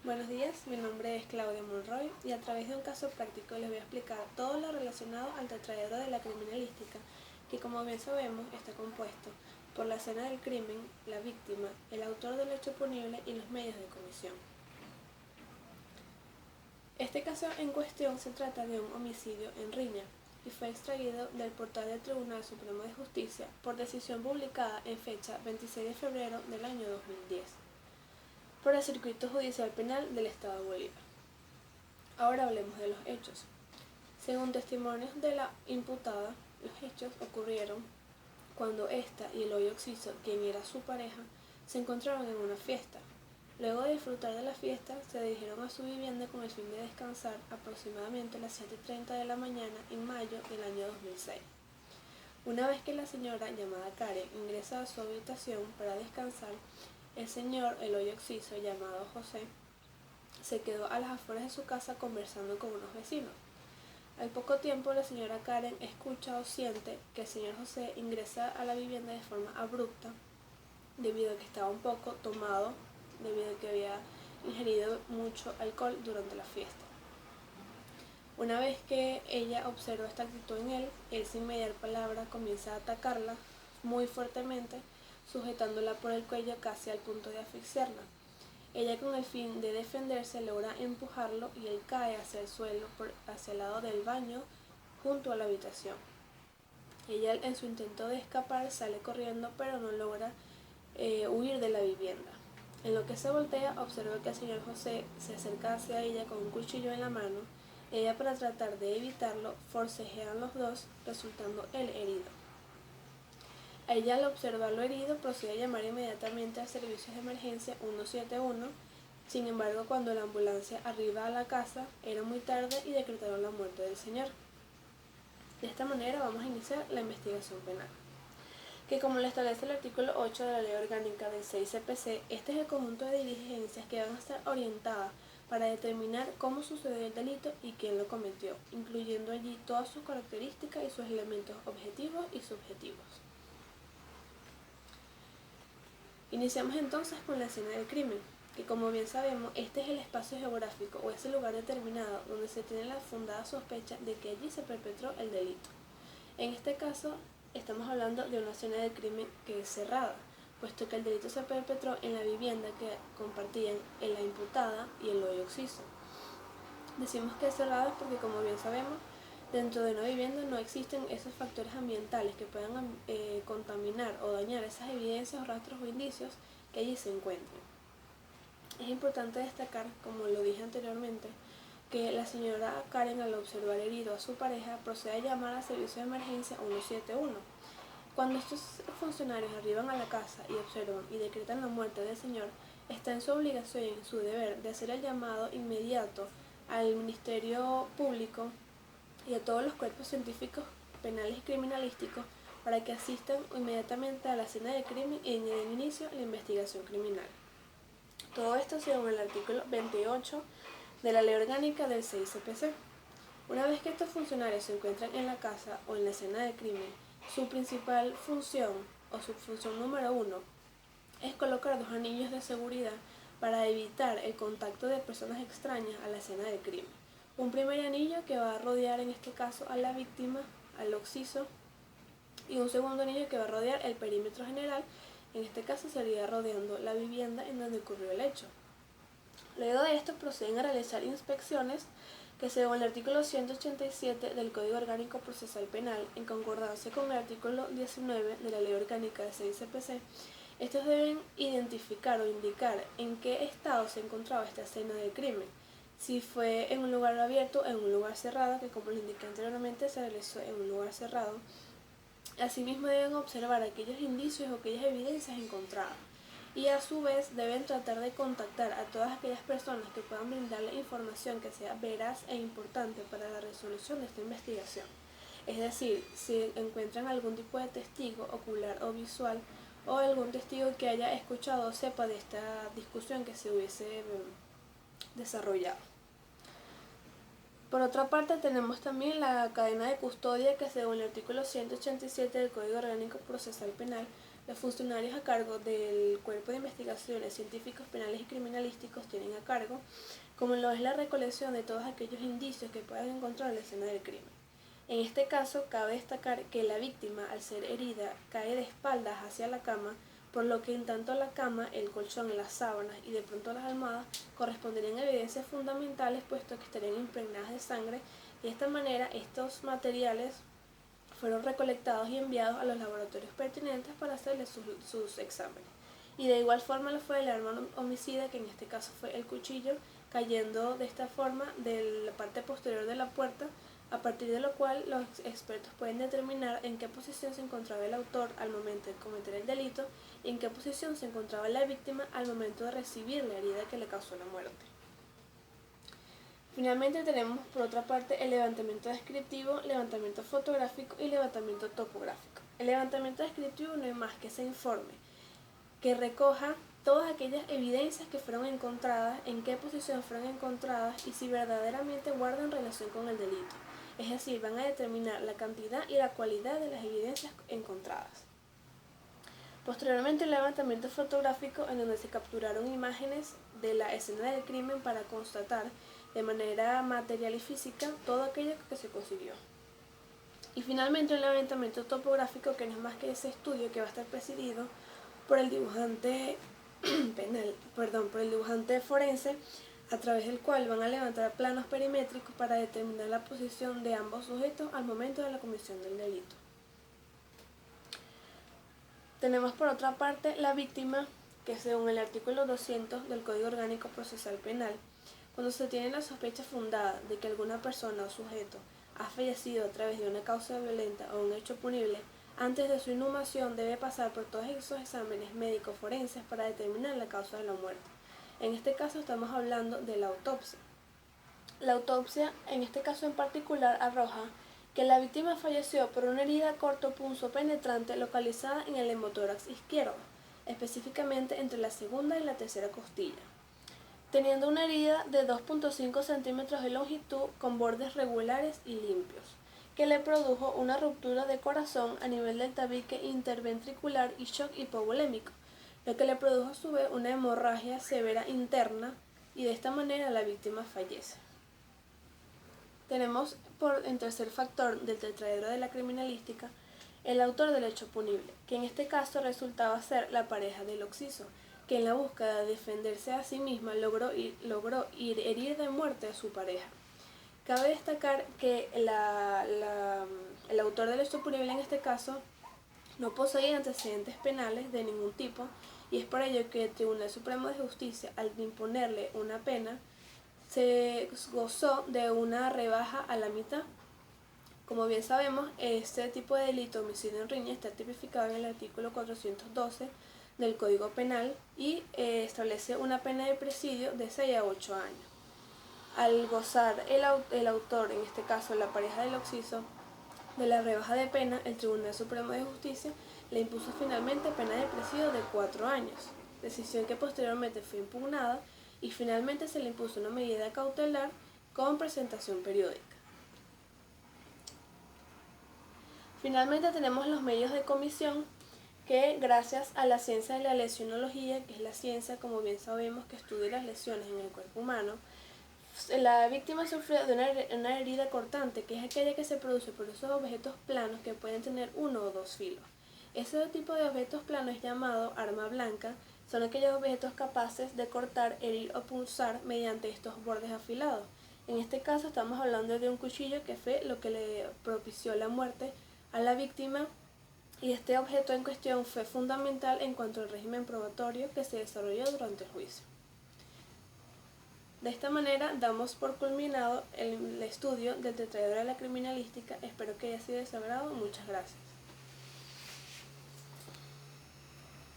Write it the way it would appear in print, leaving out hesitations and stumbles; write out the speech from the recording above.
Buenos días, mi nombre es Claudia Monroy y a través de un caso práctico les voy a explicar todo lo relacionado al tetraedro de la criminalística, que como bien sabemos está compuesto por la escena del crimen, la víctima, el autor del hecho punible y los medios de comisión. Este caso en cuestión se trata de un homicidio en riña y fue extraído del portal del Tribunal Supremo de Justicia por decisión publicada en fecha 26 de febrero del año 2010. Por el Circuito Judicial Penal del Estado de Bolívar. Ahora hablemos de los hechos. Según testimonios de la imputada, los hechos ocurrieron cuando ésta y el hoy occiso, quien era su pareja, se encontraron en una fiesta. Luego de disfrutar de la fiesta, se dirigieron a su vivienda con el fin de descansar aproximadamente a las 7:30 de la mañana en mayo del año 2006. Una vez que la señora, llamada Karen, ingresa a su habitación para descansar, el señor, el hoy occiso, llamado José, se quedó a las afueras de su casa conversando con unos vecinos. Al poco tiempo, la señora Karen escucha o siente que el señor José ingresa a la vivienda de forma abrupta, debido a que estaba un poco tomado, debido a que había ingerido mucho alcohol durante la fiesta. Una vez que ella observa esta actitud en él sin mediar palabra comienza a atacarla muy fuertemente, sujetándola por el cuello casi al punto de asfixiarla. Ella, con el fin de defenderse, logra empujarlo y él cae hacia el suelo hacia el lado del baño junto a la habitación. Ella, en su intento de escapar, sale corriendo pero no logra huir de la vivienda. En lo que se voltea, observa que el señor José se acerca hacia ella con un cuchillo en la mano. Ella, para tratar de evitarlo, forcejean los dos, resultando él herido. Ella, al observarlo herido, procede a llamar inmediatamente al servicio de emergencia 171. Sin embargo, cuando la ambulancia arriba a la casa, era muy tarde y decretaron la muerte del señor. De esta manera vamos a iniciar la investigación penal, que como lo establece el artículo 8 de la Ley Orgánica del CICPC, este es el conjunto de diligencias que van a estar orientadas para determinar cómo sucedió el delito y quién lo cometió, incluyendo allí todas sus características y sus elementos objetivos y subjetivos. Iniciamos entonces con la escena del crimen, que como bien sabemos, este es el espacio geográfico o ese lugar determinado donde se tiene la fundada sospecha de que allí se perpetró el delito. En este caso, estamos hablando de una escena del crimen que es cerrada, puesto que el delito se perpetró en la vivienda que compartían la imputada y el hoy occiso. Decimos que es cerrada porque, como bien sabemos, dentro de una vivienda no existen esos factores ambientales que puedan contaminar o dañar esas evidencias o rastros o indicios que allí se encuentren. Es importante destacar, como lo dije anteriormente, que la señora Karen, al observar herido a su pareja, procede a llamar al servicio de emergencia 171. Cuando estos funcionarios arriban a la casa y observan y decretan la muerte del señor, está en su obligación y en su deber de hacer el llamado inmediato al Ministerio Público y a todos los cuerpos científicos penales y criminalísticos para que asistan inmediatamente a la escena del crimen y den inicio a la investigación criminal. Todo esto según el artículo 28 de la Ley Orgánica del CICPC. Una vez que estos funcionarios se encuentran en la casa o en la escena del crimen, su principal función o su función número 1 es colocar 2 anillos de seguridad para evitar el contacto de personas extrañas a la escena del crimen. Un primer anillo que va a rodear en este caso a la víctima, al occiso, y un segundo anillo que va a rodear el perímetro general, en este caso sería rodeando la vivienda en donde ocurrió el hecho. Luego de esto proceden a realizar inspecciones que, según el artículo 187 del Código Orgánico Procesal Penal, en concordancia con el artículo 19 de la Ley Orgánica de CICPC, estos deben identificar o indicar en qué estado se encontraba esta escena del crimen, si fue en un lugar abierto o en un lugar cerrado, que como les indiqué anteriormente se realizó en un lugar cerrado. Asimismo deben observar aquellos indicios o aquellas evidencias encontradas y a su vez deben tratar de contactar a todas aquellas personas que puedan brindarle información que sea veraz e importante para la resolución de esta investigación. Es decir, si encuentran algún tipo de testigo ocular o visual o algún testigo que haya escuchado o sepa de esta discusión que se hubiese desarrollado. Por otra parte, tenemos también la cadena de custodia que, según el artículo 187 del Código Orgánico Procesal Penal, Los funcionarios a cargo del Cuerpo de Investigaciones Científicos Penales y Criminalísticos tienen a cargo, como lo es la recolección de todos aquellos indicios que puedan encontrar en la escena del crimen. En este caso, cabe destacar que la víctima, al ser herida, cae de espaldas hacia la cama, por lo que en tanto la cama, el colchón, las sábanas y de pronto las almohadas corresponderían a evidencias fundamentales, puesto que estarían impregnadas de sangre, y de esta manera estos materiales fueron recolectados y enviados a los laboratorios pertinentes para hacerles sus exámenes. Y de igual forma lo fue el arma homicida, que en este caso fue el cuchillo, cayendo de esta forma de la parte posterior de la puerta, a partir de lo cual los expertos pueden determinar en qué posición se encontraba el autor al momento de cometer el delito y en qué posición se encontraba la víctima al momento de recibir la herida que le causó la muerte. Finalmente tenemos por otra parte el levantamiento descriptivo, levantamiento fotográfico y levantamiento topográfico. El levantamiento descriptivo no es más que ese informe que recoja todas aquellas evidencias que fueron encontradas, en qué posición fueron encontradas y si verdaderamente guardan relación con el delito. Es decir, van a determinar la cantidad y la cualidad de las evidencias encontradas. Posteriormente, el levantamiento fotográfico, en donde se capturaron imágenes de la escena del crimen para constatar de manera material y física todo aquello que se consiguió. Y finalmente, el levantamiento topográfico, que no es más que ese estudio que va a estar presidido por el dibujante por el dibujante forense, a través del cual van a levantar planos perimétricos para determinar la posición de ambos sujetos al momento de la comisión del delito. Tenemos por otra parte la víctima, que según el artículo 200 del Código Orgánico Procesal Penal, cuando se tiene la sospecha fundada de que alguna persona o sujeto ha fallecido a través de una causa violenta o un hecho punible, antes de su inhumación debe pasar por todos esos exámenes médicos forenses para determinar la causa de la muerte. En este caso estamos hablando de la autopsia. La autopsia, en este caso en particular, arroja que la víctima falleció por una herida cortopunzo penetrante localizada en el hemotórax izquierdo, específicamente entre la segunda y la tercera costilla, teniendo una herida de 2.5 centímetros de longitud con bordes regulares y limpios, que le produjo una ruptura de corazón a nivel del tabique interventricular y shock hipovolémico, lo que le produjo a su vez una hemorragia severa interna, y de esta manera la víctima fallece. Tenemos en tercer factor del tetraedro de la criminalística el autor del hecho punible, que en este caso resultaba ser la pareja del occiso, que en la búsqueda de defenderse a sí misma logró herir de muerte a su pareja. Cabe destacar que el autor del hecho punible en este caso no poseía antecedentes penales de ningún tipo, y es por ello que el Tribunal Supremo de Justicia, al imponerle una pena, se gozó de una rebaja a la mitad. Como bien sabemos, este tipo de delito, homicidio en riña, está tipificado en el artículo 412 del Código Penal y establece una pena de presidio de 6 a 8 años. Al gozar el autor, en este caso la pareja del occiso, de la rebaja de pena, el Tribunal Supremo de Justicia le impuso finalmente pena de presidio de 4 años, decisión que posteriormente fue impugnada y finalmente se le impuso una medida cautelar con presentación periódica. Finalmente tenemos los medios de comisión, que gracias a la ciencia de la lesionología, que es la ciencia, como bien sabemos, que estudia las lesiones en el cuerpo humano, la víctima sufrió de una herida cortante, que es aquella que se produce por esos objetos planos que pueden tener 1 o 2 filos. Ese tipo de objetos planos es llamado arma blanca. Son aquellos objetos capaces de cortar, herir o punzar mediante estos bordes afilados. En este caso estamos hablando de un cuchillo, que fue lo que le propició la muerte a la víctima, y este objeto en cuestión fue fundamental en cuanto al régimen probatorio que se desarrolló durante el juicio. De esta manera damos por culminado el estudio del tetraedro de la criminalística. Espero que haya sido de su agrado. Muchas gracias.